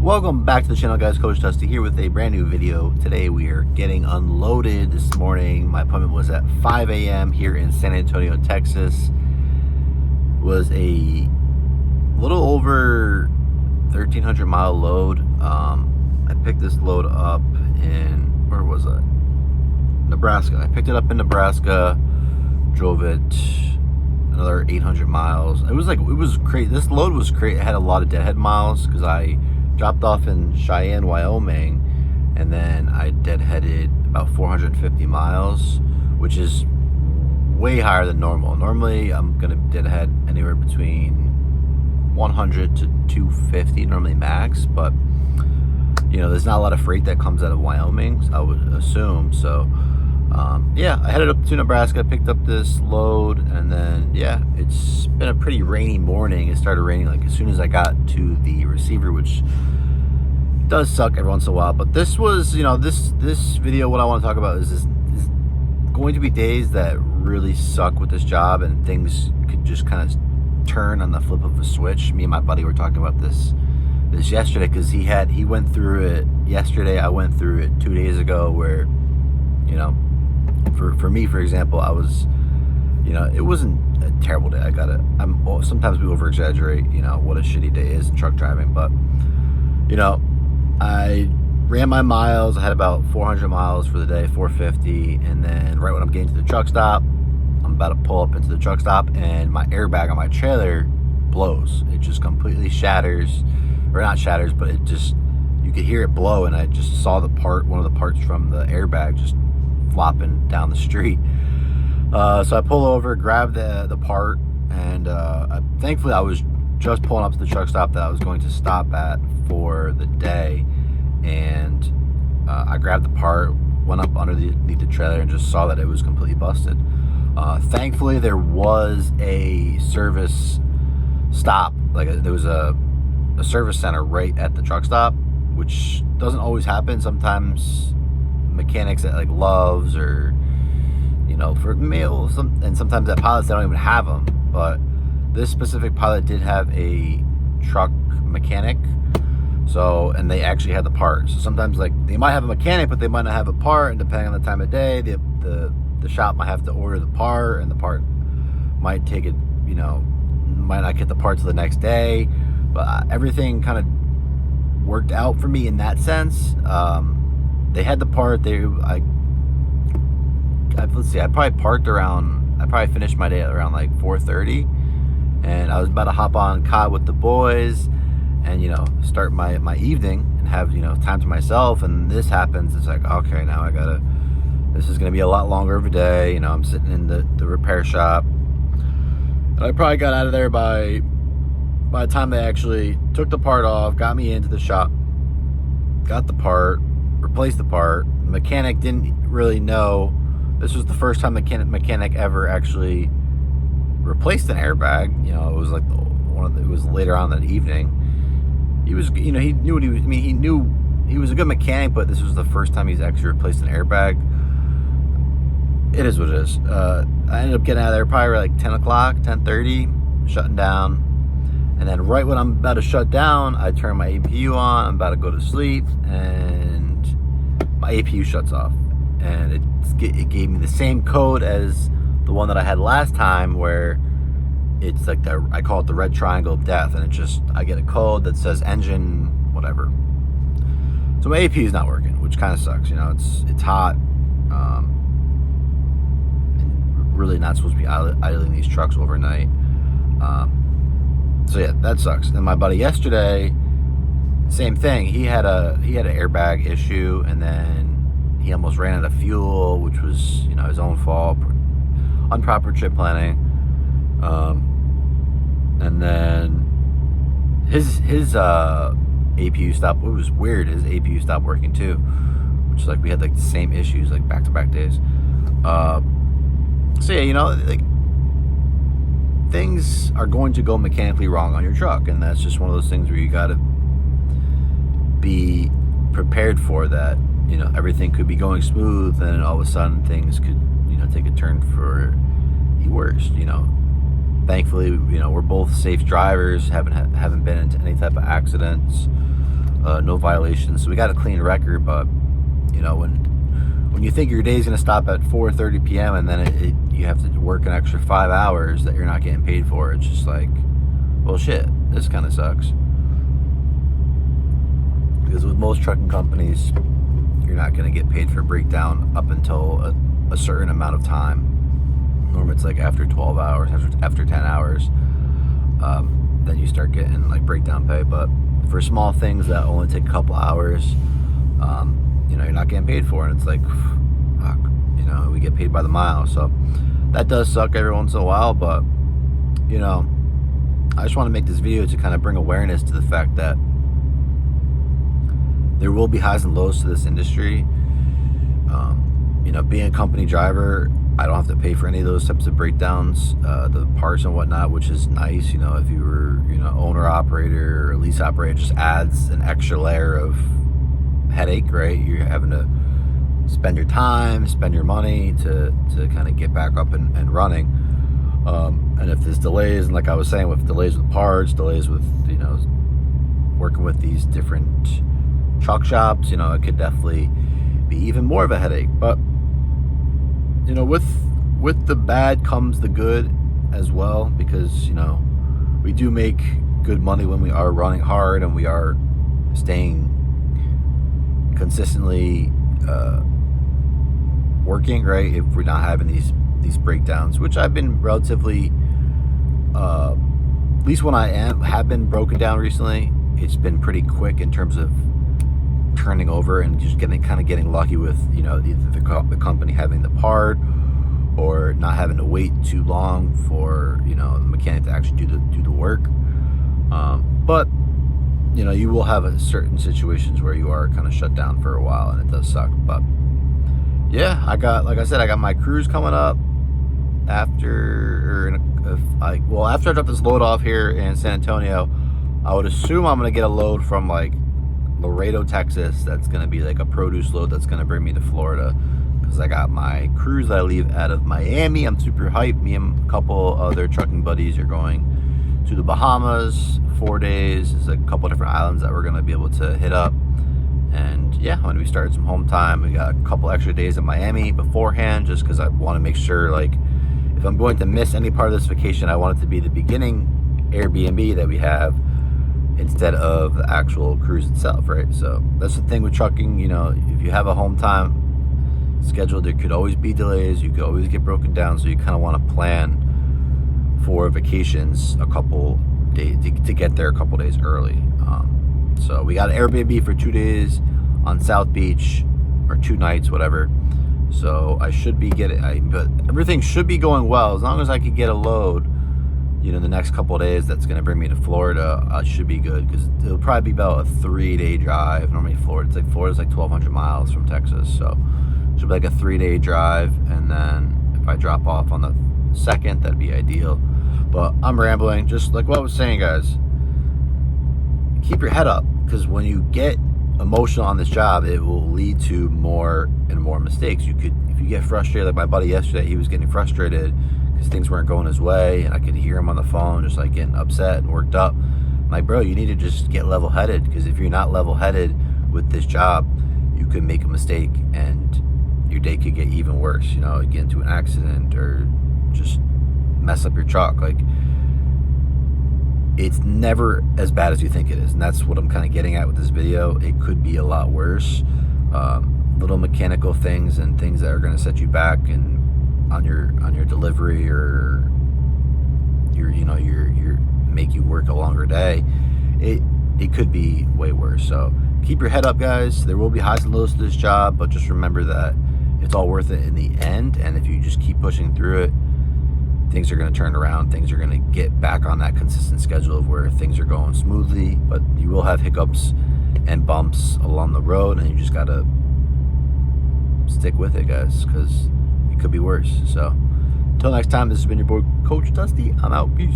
Welcome back to the channel, guys. Coach Dusty here with a brand new video. Today we are getting unloaded this morning. My appointment was at 5 a.m. here in San Antonio, Texas. It was a little over 1,300 mile load. I picked this load up in, where was I? Nebraska. I picked it up in Nebraska, drove it another 800 miles. It was crazy. This load was crazy. It had a lot of deadhead miles because I dropped off in Cheyenne, Wyoming, and then I deadheaded about 450 miles, which is way higher than normal. Normally, I'm gonna deadhead anywhere between 100 to 250, normally max, but you know, there's not a lot of freight that comes out of Wyoming, I would assume. So yeah, I headed up to Nebraska, picked up this load, and then yeah, it's been a pretty rainy morning. It started raining like as soon as I got to the receiver, which does suck every once in a while. But this was, you know, this video, what I want to talk about is going to be days that really suck with this job, and things could just kind of turn on the flip of a switch. Me and my buddy were talking about this yesterday because he went through it yesterday. I went through it 2 days ago, where, you know, for me, for example, I was, you know, it wasn't a terrible day. Sometimes we over exaggerate, you know, what a shitty day is in truck driving, but you know, I ran my miles. I had about 400 miles for the day, 450, and then right when I'm getting to the truck stop, I'm about to pull up into the truck stop, and my airbag on my trailer blows. It just completely shatters, or not shatters, but it just, you could hear it blow, and I just saw one of the parts from the airbag just flopping down the street. So I pull over, grab the part, and thankfully I was just pulling up to the truck stop that I was going to stop at for the day, and I grabbed the part, went up underneath the trailer, and just saw that it was completely busted. Thankfully, there was a service stop, there was a service center right at the truck stop, which doesn't always happen. Sometimes mechanics at like Love's, or you know, for mail, and sometimes at Pilots they don't even have them, but this specific Pilot did have a truck mechanic, so, and they actually had the part. So sometimes, like, they might have a mechanic, but they might not have a part, and depending on the time of day, the shop might have to order the part, and the part might take it, you know, might not get the part till the next day. But everything kind of worked out for me in that sense. They had the part. Let's see, I probably finished my day at around like 4:30, and I was about to hop on COD with the boys and, you know, start my evening and have, you know, time to myself, and this happens. It's like, okay, now this is gonna be a lot longer of a day. You know, I'm sitting in the repair shop, and I probably got out of there by the time they actually took the part off, got me into the shop, got the part, replaced the part. The mechanic didn't really know. This was the first time the mechanic ever actually replaced an airbag. You know, it was like it was later on that evening. He was, you know, he knew what he was. I mean, he knew he was a good mechanic, but this was the first time he's actually replaced an airbag. It is what it is. I ended up getting out of there probably like 10 o'clock, 10:30, shutting down. And then right when I'm about to shut down, I turn my APU on. I'm about to go to sleep, and my APU shuts off. And it gave me the same code as the one that I had last time, where it's like I call it the red triangle of death, and I get a code that says engine whatever. So my APU is not working, which kind of sucks. You know, it's hot. And really not supposed to be idling these trucks overnight. So yeah, that sucks. And my buddy yesterday, same thing. He had an airbag issue, and then he almost ran out of fuel, which was, you know, his own fault, improper trip planning. And then his APU stopped. It was weird. His APU stopped working too, which is like we had like the same issues, like back-to-back days. So yeah, you know, like, things are going to go mechanically wrong on your truck, and that's just one of those things where you got to be prepared for that. You know, everything could be going smooth, and all of a sudden things could, you know, take a turn for the worst. You know, thankfully, you know, we're both safe drivers, haven't been into any type of accidents. no violations. So we got a clean record. But you know, when you think your day's gonna stop at 4:30 p.m. and then you have to work an extra 5 hours that you're not getting paid for, it's just like, well, shit, this kind of sucks. Because with most trucking companies, you're not going to get paid for breakdown up until a certain amount of time. Normally it's like after 12 hours, after 10 hours, then you start getting like breakdown pay. But for small things that only take a couple hours, you know, you're not getting paid for. And it's like, fuck, you know, we get paid by the mile. So that does suck every once in a while. But, you know, I just want to make this video to kind of bring awareness to the fact that there will be highs and lows to this industry. You know, being a company driver, I don't have to pay for any of those types of breakdowns, the parts and whatnot, which is nice. You know, if you were, you know, owner operator or lease operator, it just adds an extra layer of headache, right? You're having to spend your time, spend your money to kind of get back up and running. And if there's delays, and like I was saying, with delays with parts, delays with, you know, working with these different truck shops, you know, it could definitely be even more of a headache. But you know, with the bad comes the good as well, because, you know, we do make good money when we are running hard and we are staying consistently working, right? If we're not having these breakdowns, which I've been relatively, at least when I have been broken down recently, it's been pretty quick in terms of turning over and just getting lucky with, you know, the company having the part, or not having to wait too long for, you know, the mechanic to actually do the work. But you know, you will have certain situations where you are kind of shut down for a while, and it does suck. But yeah, like I said, I got my cruise coming up after I drop this load off here in San Antonio. I would assume I'm gonna get a load from like Laredo, Texas. That's going to be like a produce load that's going to bring me to Florida, because I got my cruise that I leave out of Miami. I'm super hyped. Me and a couple other trucking buddies are going to the Bahamas, 4 days. There's a couple different islands that we're going to be able to hit up. And yeah, I'm going to be starting some home time. We got a couple extra days in Miami beforehand, just because I want to make sure, like, if I'm going to miss any part of this vacation, I want it to be the beginning Airbnb that we have, instead of the actual cruise itself, right? So that's the thing with trucking. You know, if you have a home time scheduled, there could always be delays. You could always get broken down. So you kind of want to plan for vacations a couple days to get there a couple days early. So we got an Airbnb for 2 days on South Beach, or 2 nights, whatever. So I should be but everything should be going well as long as I could get a load, you know, the next couple of days that's going to bring me to Florida. I should be good, because it'll probably be about a 3-day drive. Normally Florida's like 1,200 miles from Texas, so it should be like a 3-day drive. And then if I drop off on the 2nd, that'd be ideal. But I'm rambling. Just like what I was saying, guys, keep your head up, because when you get emotional on this job, it will lead to more and more mistakes. If you get frustrated, like my buddy yesterday, he was getting frustrated because things weren't going his way, and I could hear him on the phone just like getting upset and worked up. I'm like, bro, you need to just get level-headed, because if you're not level-headed with this job, you could make a mistake and your day could get even worse. You know, get into an accident or just mess up your truck. Like, it's never as bad as you think it is, and that's what I'm kind of getting at with this video. It could be a lot worse. Little mechanical things and things that are going to set you back and on your delivery, or your make you work a longer day. It could be way worse. So keep your head up, guys. There will be highs and lows to this job, but just remember that it's all worth it in the end. And if you just keep pushing through it, things are going to turn around. Things are going to get back on that consistent schedule of where things are going smoothly. But you will have hiccups and bumps along the road, and you just got to stick with it, guys, because it could be worse. So until next time, this has been your boy Coach Dusty. I'm out. Peace.